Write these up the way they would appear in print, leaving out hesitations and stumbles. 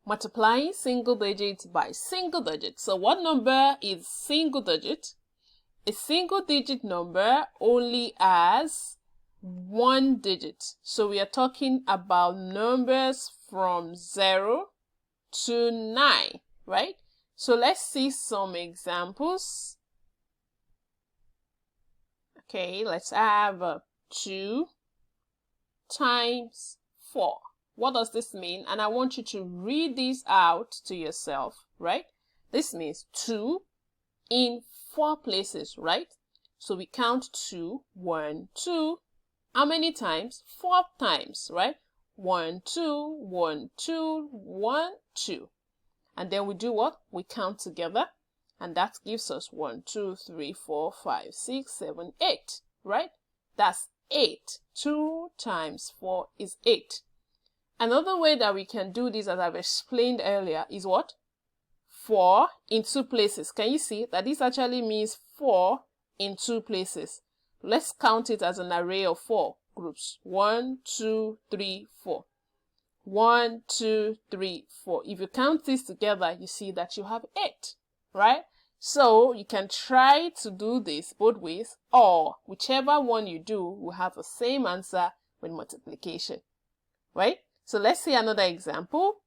multiplying single digit by single digit. So what number is single digit? A single digit number only has one digit. So we are talking about numbers from 0 to 9, right? So let's see some examples. Okay, let's have 2 times 4. What does this mean? And I want you to read this out to yourself, right? This means 2 in 4 places, right? So we count 2, 1, 2. How many times? 4 times, right? 1, 2, 1, 2, 1, 2. And then we do what? We count together. And that gives us 1, 2, 3, 4, 5, 6, 7, 8, right? That's 8. 2 times 4 is 8. Another way that we can do this, as I've explained earlier, is what? 4 in 2 places. Can you see that this actually means 4 in 2 places? Let's count it as an array of 4 groups. 1, 2, 3, 4. 1, 2, 3, 4. If you count these together, you see that you have 8, right? So you can try to do this both ways, or whichever one you do will have the same answer with multiplication, right? So let's see another example.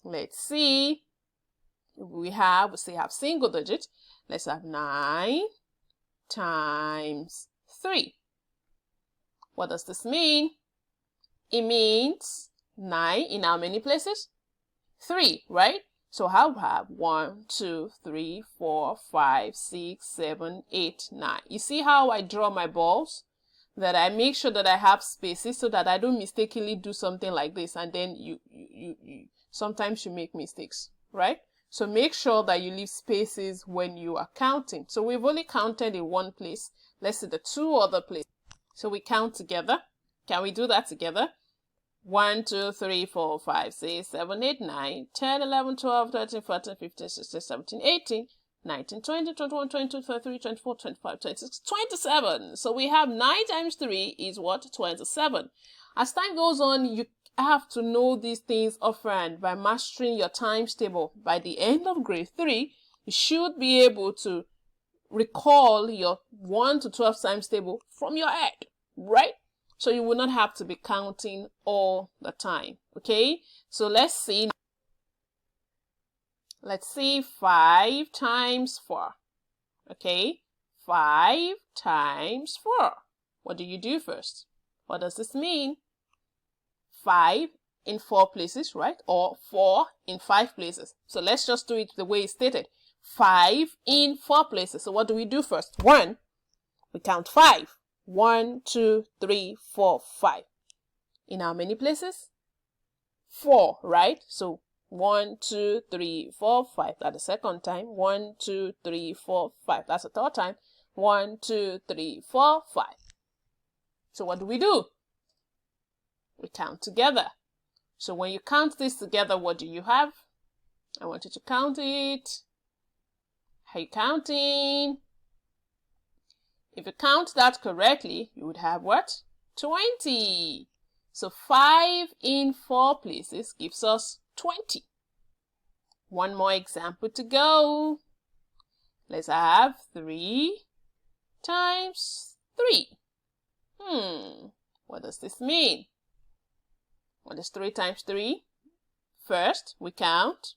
Let's see. We still have single digit. Let's have 9 times 3. What does this mean? It means 9 in how many places? 3, right? So I'll have 1, 2, 3, 4, 5, 6, 7, 8, 9. You see how I draw my balls? That I make sure that I have spaces so that I don't mistakenly do something like this, and then you sometimes you make mistakes, right? So make sure that you leave spaces when you are counting. So we've only counted in one place. Let's see the 2 other places. So we count together. Can we do that together? 1, 2, 3, 4, 5, 6, 7, 8, 9, 10, 11, 12, 13, 14, 15, 16, 17, 18, 19, 20, 21, 22, 23, 24, 25, 26, 27. So we have 9 times 3 is what? 27. As time goes on, you have to know these things offhand by mastering your times table. By the end of grade 3, you should be able to recall your 1 to 12 times table from your head, right? So you will not have to be counting all the time, okay? So let's see. Let's see 5 times 4, okay? 5 times 4. What do you do first? What does this mean? 5 in 4 places, right? Or 4 in 5 places. So let's just do it the way it's stated. 5 in 4 places. So what do we do first? 1, we count 5. 1, 2, 3, 4, 5. In how many places? 4, right? So 1, 2, 3, 4, 5. That's the second time. 1, 2, 3, 4, 5. That's the third time. 1, 2, 3, 4, 5. So what do? We count together. So when you count this together, what do you have? I want you to count it. How are you counting? If you count that correctly, you would have what? 20. So 5 in 4 places gives us 20. One more example to go. Let's have 3 times 3. What does this mean? What is 3 times 3? First, we count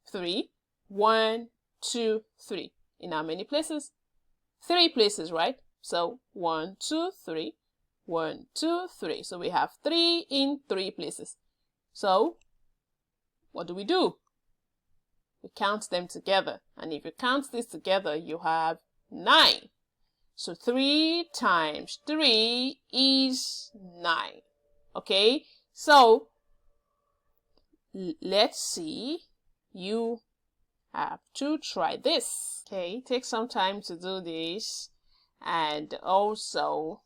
3. 1, 2, 3. In how many places? 3 places, right? So 1, 2, 3. 1, 2, 3. So we have 3 in 3 places. So what do? We count them together. And if you count this together, you have 9. So 3 times 3 is 9. Okay? So let's see. You have to try this. Okay, take some time to do this, and also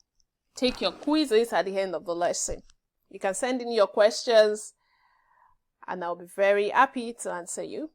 take your quizzes at the end of the lesson. You can send in your questions and I'll be very happy to answer you.